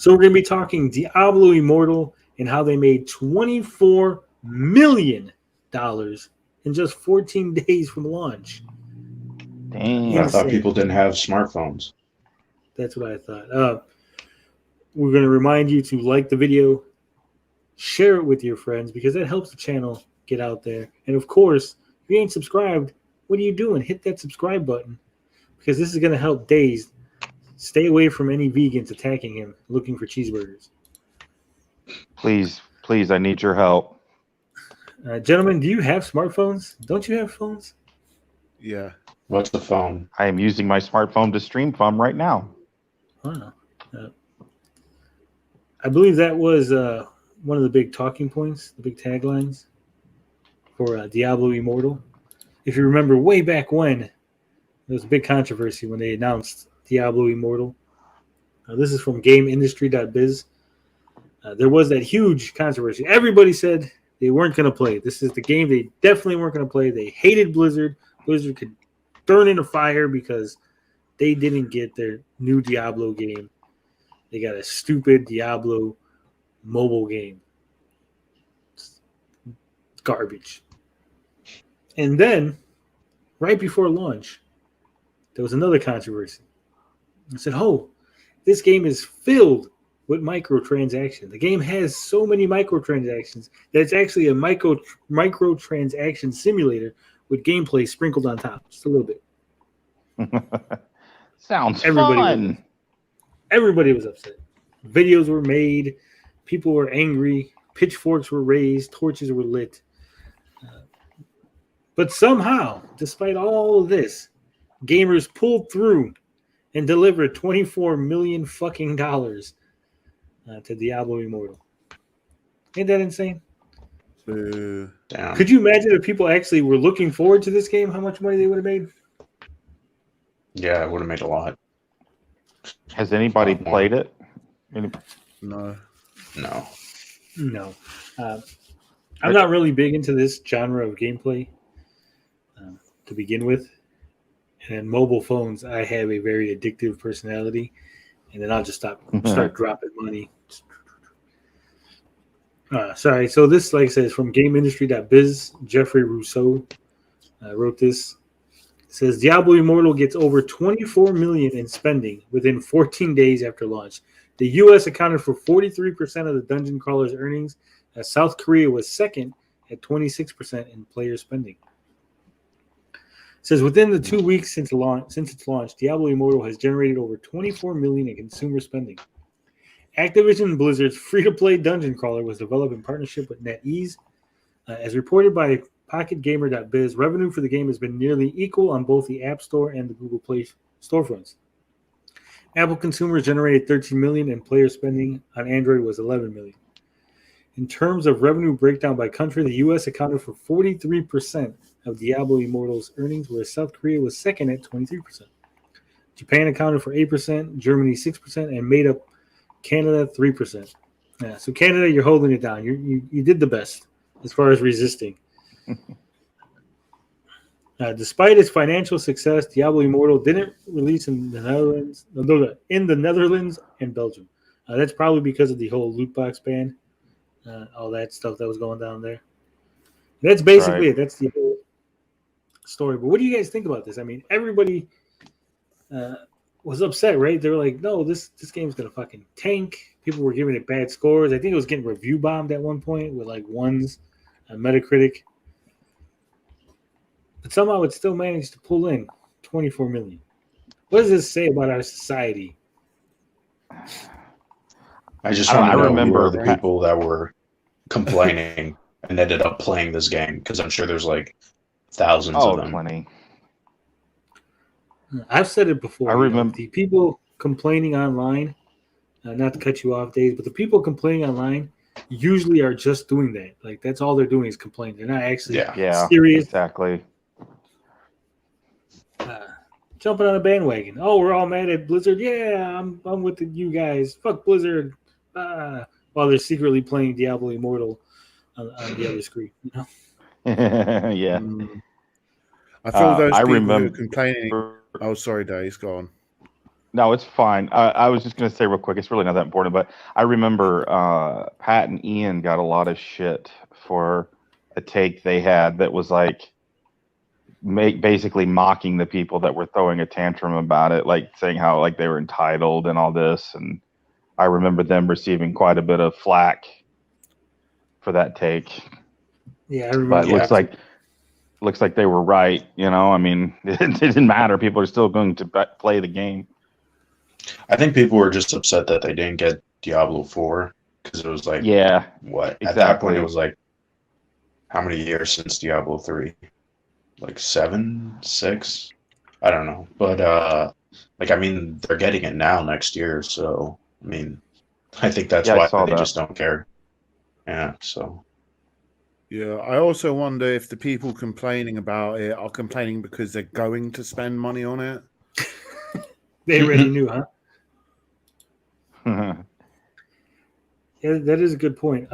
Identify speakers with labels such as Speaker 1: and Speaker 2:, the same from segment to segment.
Speaker 1: So we're going to be talking Diablo Immortal and how they made $24 million in just 14 days from launch.
Speaker 2: Dang.
Speaker 3: I thought people didn't have smartphones.
Speaker 1: That's what I thought. We're going to remind you to like the video, share it with your friends, because that helps the channel get out there. And of course, if you ain't subscribed, what are you doing? Hit that subscribe button, because this is going to help Daze stay away from any vegans attacking him looking for cheeseburgers.
Speaker 2: Please, I need your help.
Speaker 1: Gentlemen, do you have smartphones? Don't you have phones?
Speaker 4: Yeah.
Speaker 3: What's the phone?
Speaker 2: I am using my smartphone to stream from right now.
Speaker 1: Wow. I believe that was one of the big talking points, the big taglines for Diablo Immortal. If you remember way back when, there was a big controversy when they announced Diablo Immortal. This is from GameIndustry.biz. There was that huge controversy. Everybody said they weren't going to play. This is the game they definitely weren't going to play. They hated Blizzard. Blizzard could burn in a fire because they didn't get their new Diablo game. They got a stupid Diablo mobile game. It's garbage. And then, right before launch, there was another controversy. I said, this game is filled with microtransactions. The game has so many microtransactions that it's actually a microtransaction simulator with gameplay sprinkled on top, just a little bit.
Speaker 2: Sounds fun.
Speaker 1: Everybody was upset. Videos were made. People were angry. Pitchforks were raised. Torches were lit. But somehow, despite all of this, gamers pulled through and delivered $24 million fucking dollars to Diablo Immortal. Ain't that insane?
Speaker 3: Damn.
Speaker 1: Could you imagine if people actually were looking forward to this game, how much money they would have made?
Speaker 3: Yeah, it would have made a lot.
Speaker 2: Has anybody played it?
Speaker 4: No.
Speaker 1: I'm not really big into this genre of gameplay to begin with. And mobile phones, I have a very addictive personality, and then I'll just start dropping money. Sorry. So this, like I said, is from GameIndustry.biz. Jeffrey Rousseau wrote this. It says Diablo Immortal gets over $24 million in spending within 14 days after launch. The U.S. accounted for 43% of the dungeon crawler's earnings, as South Korea was second at 26% in player spending. It says within the 2 weeks since its launch, Diablo Immortal has generated over $24 million in consumer spending. Activision Blizzard's free-to-play dungeon crawler was developed in partnership with NetEase. As reported by PocketGamer.biz, revenue for the game has been nearly equal on both the App Store and the Google Play storefronts. Apple consumers generated $13 million, and player spending on Android was $11 million. In terms of revenue breakdown by country, the U.S. accounted for 43% of Diablo Immortal's earnings, whereas South Korea was second at 23%. Japan accounted for 8%, Germany 6%, and made up Canada 3%. Yeah, so Canada, you're holding it down. You did the best as far as resisting. Despite its financial success, Diablo Immortal didn't release in the Netherlands and Belgium. That's probably because of the whole loot box ban, all that stuff that was going down there. That's basically it. That's the whole story. But what do you guys think about this? I mean, everybody was upset, right? They were like, no, this game's going to fucking tank. People were giving it bad scores. I think it was getting review bombed at one point with like ones on Metacritic. But somehow it still managed to pull in $24 million. What does this say about our society?
Speaker 3: I just want to know who are the people that were complaining and ended up playing this game, because I'm sure there's like thousands of them.
Speaker 2: Plenty.
Speaker 1: I've said it before.
Speaker 2: I remember
Speaker 1: the people complaining online, not to cut you off, Dave, but the people complaining online usually are just doing that. Like, that's all they're doing is complaining. They're not actually serious.
Speaker 2: Exactly.
Speaker 1: Jumping on a bandwagon. Oh, we're all mad at Blizzard. Yeah, I'm with you guys. Fuck Blizzard. While they're secretly playing Diablo Immortal on the other screen. You know?
Speaker 2: Yeah.
Speaker 4: I feel those people who are complaining. Oh, sorry, Dave. Go on.
Speaker 2: No, it's fine. I was just going to say real quick, it's really not that important, but I remember Pat and Ian got a lot of shit for a take they had that was like basically mocking the people that were throwing a tantrum about it, like saying how like they were entitled and all this. And I remember them receiving quite a bit of flack for that take.
Speaker 1: Yeah, I remember.
Speaker 2: But it looks like they were right. You know, I mean, it didn't matter. People are still going to play the game.
Speaker 3: I think people were just upset that they didn't get Diablo 4 because it was like,
Speaker 2: Yeah,
Speaker 3: what?
Speaker 2: exactly.
Speaker 3: At that point, it was like, how many years since Diablo 3? Like 7, 6? I don't know. But, like, I mean, they're getting it now next year. So, I mean, I think that's
Speaker 2: Yeah, I
Speaker 3: why
Speaker 2: saw
Speaker 3: they
Speaker 2: that.
Speaker 3: just don't care. Yeah, so.
Speaker 4: Yeah, I also wonder if the people complaining about it are complaining because they're going to spend money on it.
Speaker 1: They already knew, huh? Yeah, that is a good point.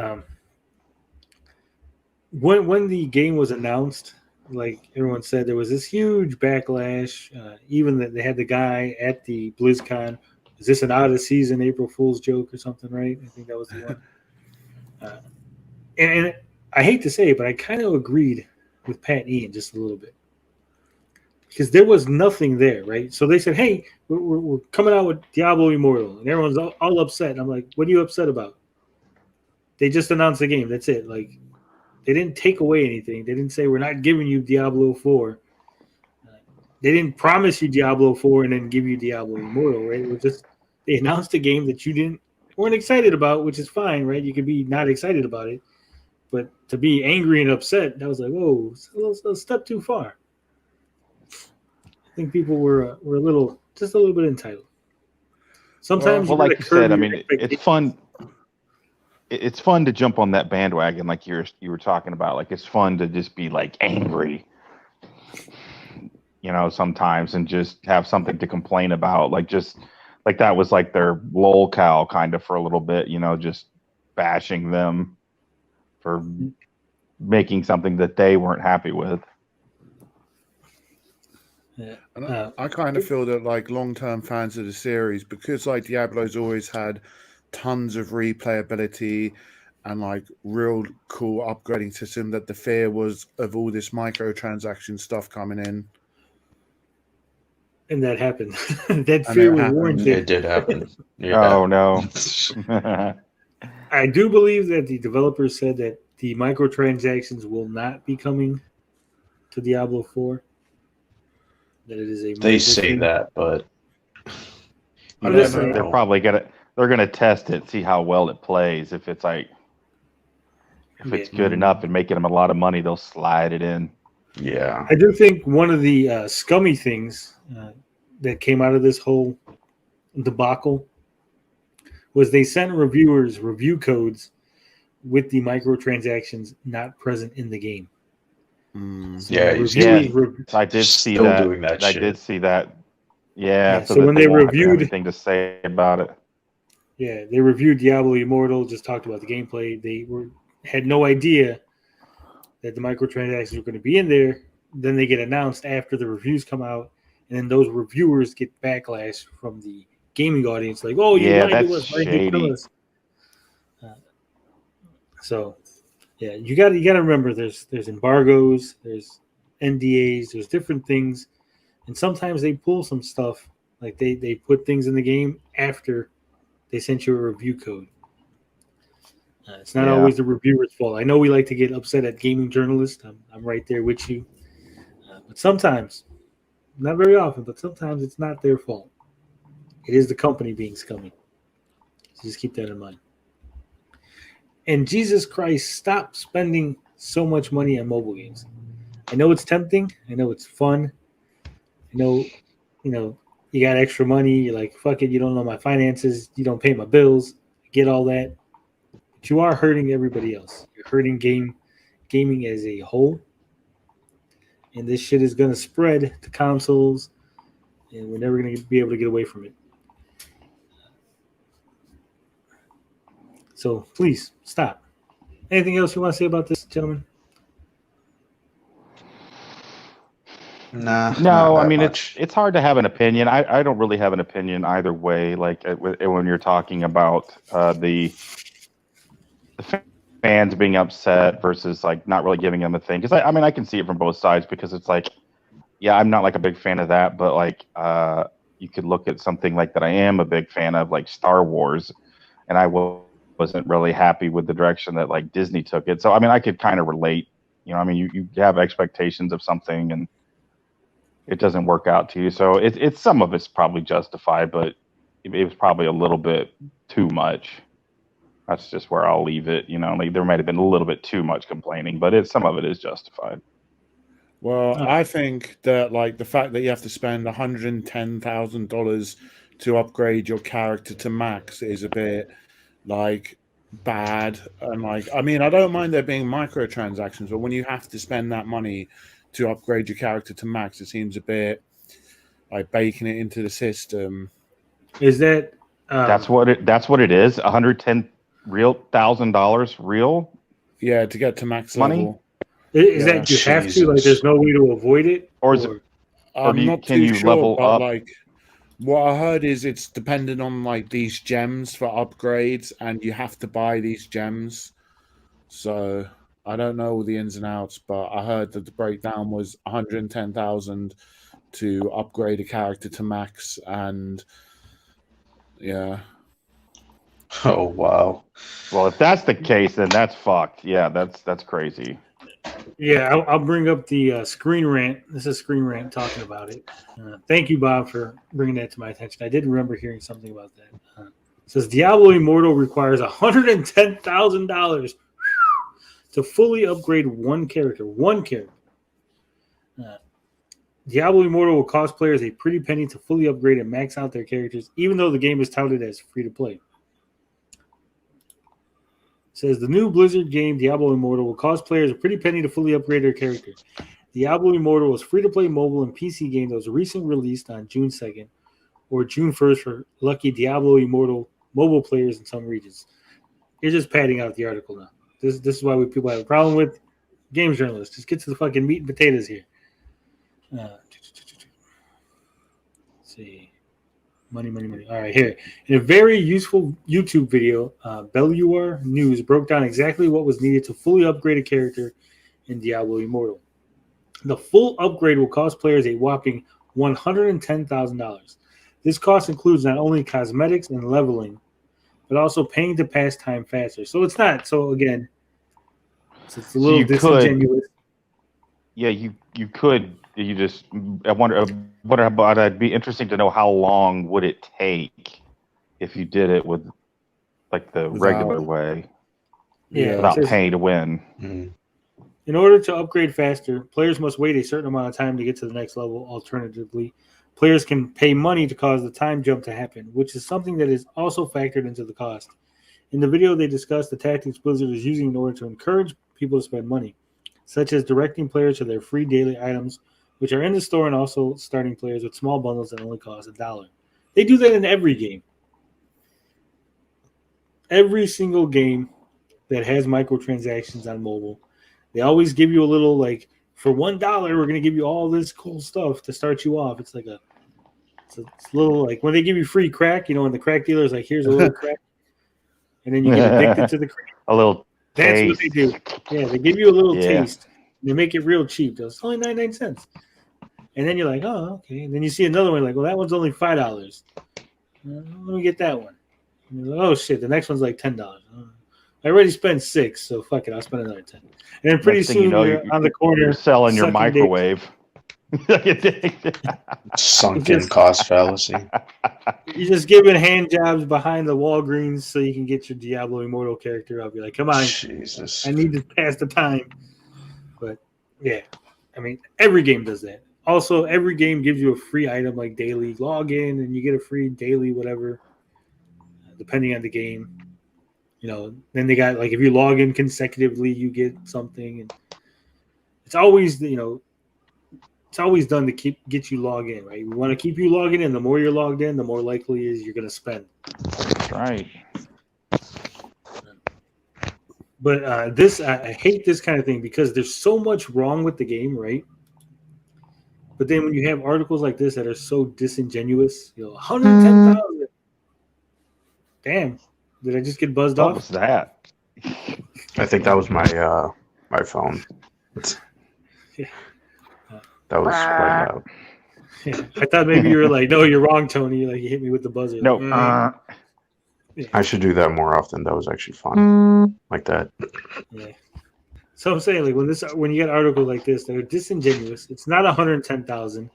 Speaker 1: When the game was announced, like everyone said, there was this huge backlash. Even that they had the guy at the BlizzCon. Is this an out of season April Fool's joke or something? Right? I think that was the one. And I hate to say it, but I kind of agreed with Pat and Ian just a little bit because there was nothing there, right? So they said, "Hey, we're coming out with Diablo Immortal," and everyone's all upset. And I'm like, "What are you upset about?" They just announced the game. That's it. Like, they didn't take away anything. They didn't say we're not giving you Diablo 4. They didn't promise you Diablo 4 and then give you Diablo Immortal, right? It was just they announced a game that you weren't excited about, which is fine, right? You could be not excited about it, but to be angry and upset, that was like, whoa, it's a step too far. I think people were just a little bit entitled. Sometimes
Speaker 2: well,
Speaker 1: you
Speaker 2: like
Speaker 1: gotta
Speaker 2: you
Speaker 1: curb
Speaker 2: said, I
Speaker 1: your
Speaker 2: mean, it's fun. It's fun to jump on that bandwagon, like you were talking about. Like it's fun to just be like angry, you know, sometimes, and just have something to complain about. Like just like that was like their lolcow kind of for a little bit, you know, just bashing them for making something that they weren't happy with.
Speaker 1: Yeah.
Speaker 4: And I kind of feel that like long-term fans of the series, because like Diablo's always had tons of replayability and like real cool upgrading system, that the fear was of all this microtransaction stuff coming in.
Speaker 1: And that happened. That
Speaker 4: And
Speaker 1: fear
Speaker 4: it
Speaker 1: was
Speaker 4: happened.
Speaker 1: warranted.
Speaker 3: It did happen. Yeah.
Speaker 2: Oh no.
Speaker 1: I do believe that the developers said that the microtransactions will not be coming to Diablo 4. That it is a
Speaker 3: They
Speaker 1: mobile
Speaker 3: say
Speaker 1: thing.
Speaker 3: that, but
Speaker 1: I'm
Speaker 3: you
Speaker 1: just
Speaker 3: never
Speaker 1: saying,
Speaker 2: They're
Speaker 3: know.
Speaker 2: probably they're gonna test it, see how well it plays. If it's like if it's good enough and making them a lot of money, they'll slide it in.
Speaker 3: Yeah.
Speaker 1: I do think one of the scummy things that came out of this whole debacle was they sent reviewers review codes with the microtransactions not present in the game. So
Speaker 3: Yeah,
Speaker 2: I did see
Speaker 3: still
Speaker 2: that.
Speaker 3: doing that
Speaker 2: I
Speaker 3: shit.
Speaker 2: did see that. Yeah, so
Speaker 1: so
Speaker 2: that
Speaker 1: when
Speaker 2: they
Speaker 1: they
Speaker 2: won't have
Speaker 1: reviewed,
Speaker 2: anything to say about it.
Speaker 1: yeah, they reviewed Diablo Immortal, just talked about the gameplay. They had no idea that the microtransactions were going to be in there. Then they get announced after the reviews come out, and then those reviewers get backlash from the gaming audience, like, "Oh, you
Speaker 2: Yeah,
Speaker 1: lied to
Speaker 2: that's
Speaker 1: us! Why did you tell
Speaker 2: shady.
Speaker 1: us?" So, yeah, you got to remember there's embargoes, there's NDAs, there's different things, and sometimes they pull some stuff, like they put things in the game after they sent you a review code. It's not
Speaker 2: Yeah.
Speaker 1: always the reviewer's fault. I know we like to get upset at gaming journalists. I'm right there with you. But sometimes, not very often, but sometimes it's not their fault. It is the company being scummy. So just keep that in mind. And Jesus Christ, stop spending so much money on mobile games. I know it's tempting. I know it's fun. I know, you got extra money. You're like, fuck it. You don't know my finances. You don't pay my bills. I get all that. But you are hurting everybody else. You're hurting gaming as a whole. And this shit is going to spread to consoles, and we're never going to be able to get away from it. So please stop. Anything else you want to say about this, gentlemen?
Speaker 3: Nah.
Speaker 2: No,
Speaker 3: not
Speaker 2: I
Speaker 3: that
Speaker 2: mean
Speaker 3: much.
Speaker 2: it's hard to have an opinion. I don't really have an opinion either way. Like when you're talking about the fans being upset versus like not really giving them a thing. Because I mean I can see it from both sides because it's like, yeah, I'm not like a big fan of that, but like you could look at something like that I am a big fan of, like Star Wars, and wasn't really happy with the direction that like Disney took it. So I mean I could kind of relate. You know, I mean you have expectations of something and it doesn't work out to you. So it's some of it's probably justified, but it was probably a little bit too much. That's just where I'll leave it. You know, like there might have been a little bit too much complaining, but some of it is justified.
Speaker 4: Well,
Speaker 1: Oh.
Speaker 4: I think that like the fact that you have to spend $110,000 to upgrade your character to max is a bit like bad. And like, I mean, I don't mind there being microtransactions, but when you have to spend that money to upgrade your character to max, it seems a bit like baking it into the system.
Speaker 1: Is that
Speaker 2: That's what it is. $110,000 real
Speaker 4: Yeah, to get to max
Speaker 2: money,
Speaker 4: level.
Speaker 1: is
Speaker 4: Yeah.
Speaker 1: that you have to, like there's no way to avoid it?
Speaker 2: or is it? Or
Speaker 4: I'm not
Speaker 2: can
Speaker 4: too
Speaker 2: you
Speaker 4: sure,
Speaker 2: level
Speaker 4: but
Speaker 2: up?
Speaker 4: like what I heard is it's dependent on like these gems for upgrades, and you have to buy these gems. So I don't know all the ins and outs, but I heard that the breakdown was 110,000 to upgrade a character to max, and yeah.
Speaker 3: Oh wow.
Speaker 2: Well, if that's the case, then that's fucked. Yeah, that's crazy.
Speaker 1: Yeah, I'll bring up the Screen Rant. This is Screen Rant talking about it. Thank you, Bob, for bringing that to my attention. I did remember hearing something about that. It says Diablo Immortal requires $110,000 to fully upgrade one character. One character. Diablo Immortal will cost players a pretty penny to fully upgrade and max out their characters, even though the game is touted as free to play. Says the new Blizzard game Diablo Immortal will cost players a pretty penny to fully upgrade their character. Diablo Immortal is free-to-play mobile and PC game that was recently released on June 2nd or June 1st for lucky Diablo Immortal mobile players in some regions. You're just padding out the article now. This is why people have a problem with game journalists. Just get to the fucking meat and potatoes here. Let's see. Money. All right, here. In a very useful YouTube video, Belluar News broke down exactly what was needed to fully upgrade a character in Diablo Immortal. The full upgrade will cost players a whopping $110,000. This cost includes not only cosmetics and leveling, but also paying to pass time faster. So it's not. So again, it's a little disingenuous.
Speaker 2: Yeah, you could. You just. I wonder about. It'd be interesting to know how long would it take if you did it with like the regular way, without paying to win.
Speaker 3: Mm-hmm.
Speaker 1: In order to upgrade faster, players must wait a certain amount of time to get to the next level. Alternatively, players can pay money to cause the time jump to happen, which is something that is also factored into the cost. In the video, they discuss the tactics Blizzard is using in order to encourage people to spend money, such as directing players to their free daily items, which are in the store, and also starting players with small bundles that only cost $1. They do that in every game. Every single game that has microtransactions on mobile, they always give you a little, like, for $1, we're going to give you all this cool stuff to start you off. It's like it's a little, like when they give you free crack, when the crack dealer is like, here's a little crack, and then you get addicted to the crack.
Speaker 2: A little
Speaker 1: That's
Speaker 2: taste.
Speaker 1: what they do. Yeah, they give you a little taste. They make it real cheap. It's only 99 cents. And then you're like, oh, okay. And then you see another one, like, well, that one's only $5. Let me get that one. And you're like, oh, shit, the next one's like $10. I already spent $6, so fuck it, I'll spend another $10. And then pretty soon you're on the corner.
Speaker 2: You're selling your microwave.
Speaker 3: Sunken cost fallacy.
Speaker 1: You're just giving hand jobs behind the Walgreens so you can get your Diablo Immortal character up. You're like, come on,
Speaker 3: Jesus.
Speaker 1: I need to pass the time. But yeah, I mean, every game does that. Also, every game gives you a free item like daily login, and you get a free daily whatever, depending on the game. Then they got, like, if you log in consecutively, you get something, and it's always it's always done to get you logged in, right? We want to keep you logging in. The more you're logged in, the more likely is you're going to spend.
Speaker 2: That's right.
Speaker 1: But I hate this kind of thing because there's so much wrong with the game, right? But then when you have articles like this that are so disingenuous, 110,000. Damn, did I just get buzzed
Speaker 2: What
Speaker 1: off?
Speaker 2: was that?
Speaker 3: I think that was my my phone.
Speaker 1: Yeah.
Speaker 3: That was quite loud.
Speaker 1: Yeah. I thought maybe you were like, no, you're wrong, Tony. Like you hit me with the buzzer.
Speaker 2: No.
Speaker 1: Like, yeah.
Speaker 3: I should do that more often. That was actually fun. Like that.
Speaker 1: Yeah. So I'm saying, like when you get articles like this that are disingenuous, it's not 110,000.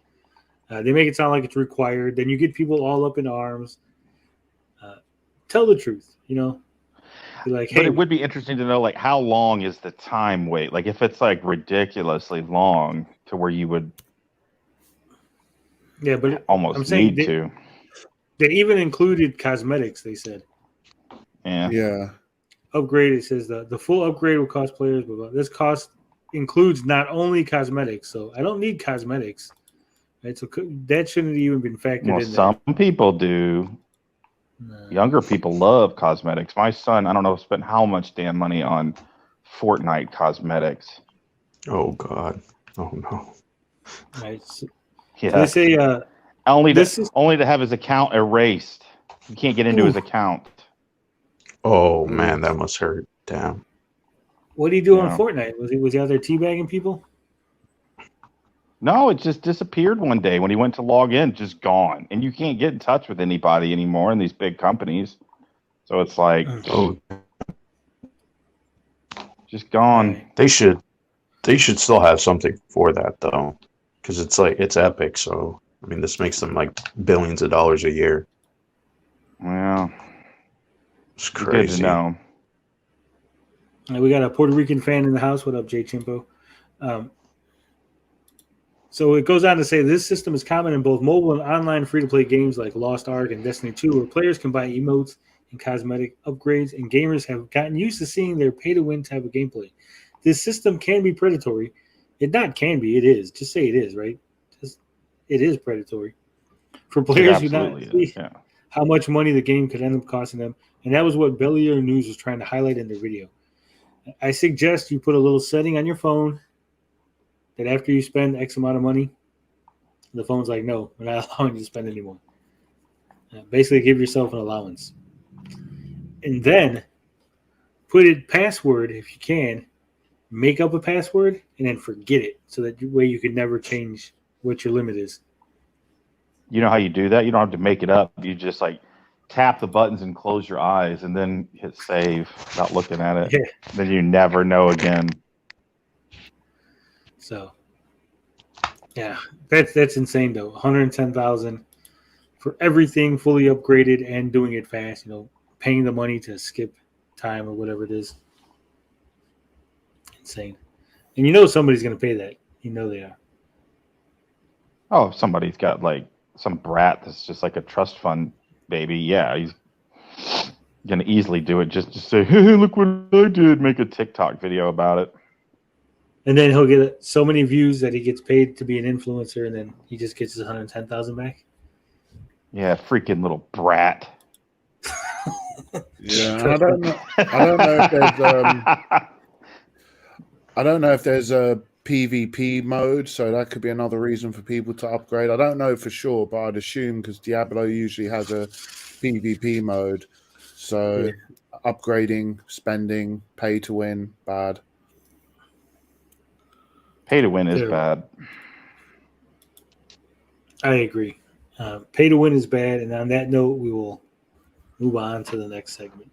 Speaker 1: They make it sound like it's required. Then you get people all up in arms. Tell the truth, Be like, hey,
Speaker 2: But it would be interesting to know, like, how long is the time wait? Like, if it's like ridiculously long to where you would
Speaker 1: yeah, but
Speaker 2: almost
Speaker 1: I'm saying
Speaker 2: need to.
Speaker 1: they even included cosmetics. They said
Speaker 2: Yeah.
Speaker 4: Yeah.
Speaker 1: upgrade. It says the full upgrade will cost players, but this cost includes not only cosmetics. So I don't need cosmetics, right? So that shouldn't have even been factored
Speaker 2: Well,
Speaker 1: in there.
Speaker 2: some people do. Younger people love cosmetics. My son, I don't know, spent how much damn money on Fortnite cosmetics.
Speaker 3: Oh God. Oh no.
Speaker 1: Right. So
Speaker 2: Yeah.
Speaker 1: they say
Speaker 2: only
Speaker 1: this is
Speaker 2: to have his account erased. You can't get into his account.
Speaker 3: Oh man, that must hurt. Damn.
Speaker 1: what do you do on
Speaker 2: Yeah.
Speaker 1: Fortnite? Was he out there teabagging people?
Speaker 2: No, it just disappeared one day when he went to log in, just gone. And you can't get in touch with anybody anymore in these big companies. So it's like,
Speaker 3: Oh,
Speaker 2: just gone.
Speaker 1: Right.
Speaker 3: they should still have something for that though, because it's Epic. So I mean, this makes them like billions of dollars a year.
Speaker 2: Well,
Speaker 3: It's
Speaker 2: good to
Speaker 3: crazy.
Speaker 2: know.
Speaker 1: We got a Puerto Rican fan in the house. What up, Jay Chimpo? So it goes on to say this system is common in both mobile and online free-to-play games like Lost Ark and Destiny 2, where players can buy emotes and cosmetic upgrades, and gamers have gotten used to seeing their pay-to-win type of gameplay. This system can be predatory. It is. Just say it is, right? It is predatory for players who not see how much money the game could end up costing them, and that was what Bellier News was trying to highlight in their video. I suggest you put a little setting on your phone that after you spend X amount of money, the phone's like, no, we're not allowing you to spend anymore. Basically, give yourself an allowance. And then put it password if you can. Make up a password and then forget it so that way you can never change what your limit is.
Speaker 2: You know how you do that? You don't have to make it up. You just like tap the buttons and close your eyes and then hit save without looking at it.
Speaker 1: Yeah.
Speaker 2: Then you never know again.
Speaker 1: So, yeah, that's insane though. 110,000 for everything fully upgraded and doing it fast. Paying the money to skip time or whatever it is. Insane. And somebody's going to pay that. They are.
Speaker 2: Oh, if somebody's got like some brat that's just like a trust fund baby, yeah, he's gonna easily do it just to say, hey, look what I did, make a TikTok video about it.
Speaker 1: And then he'll get so many views that he gets paid to be an influencer, and then he just gets his 110,000 back.
Speaker 2: Yeah, freaking little brat.
Speaker 4: Yeah, I don't know if there's a PvP mode, so that could be another reason for people to upgrade. I don't know for sure, but I'd assume because Diablo usually has a PvP mode, so upgrading, spending, pay to win, bad.
Speaker 2: Pay to win is bad.
Speaker 1: I agree. Pay to win is bad, and on that note, we will move on to the next segment.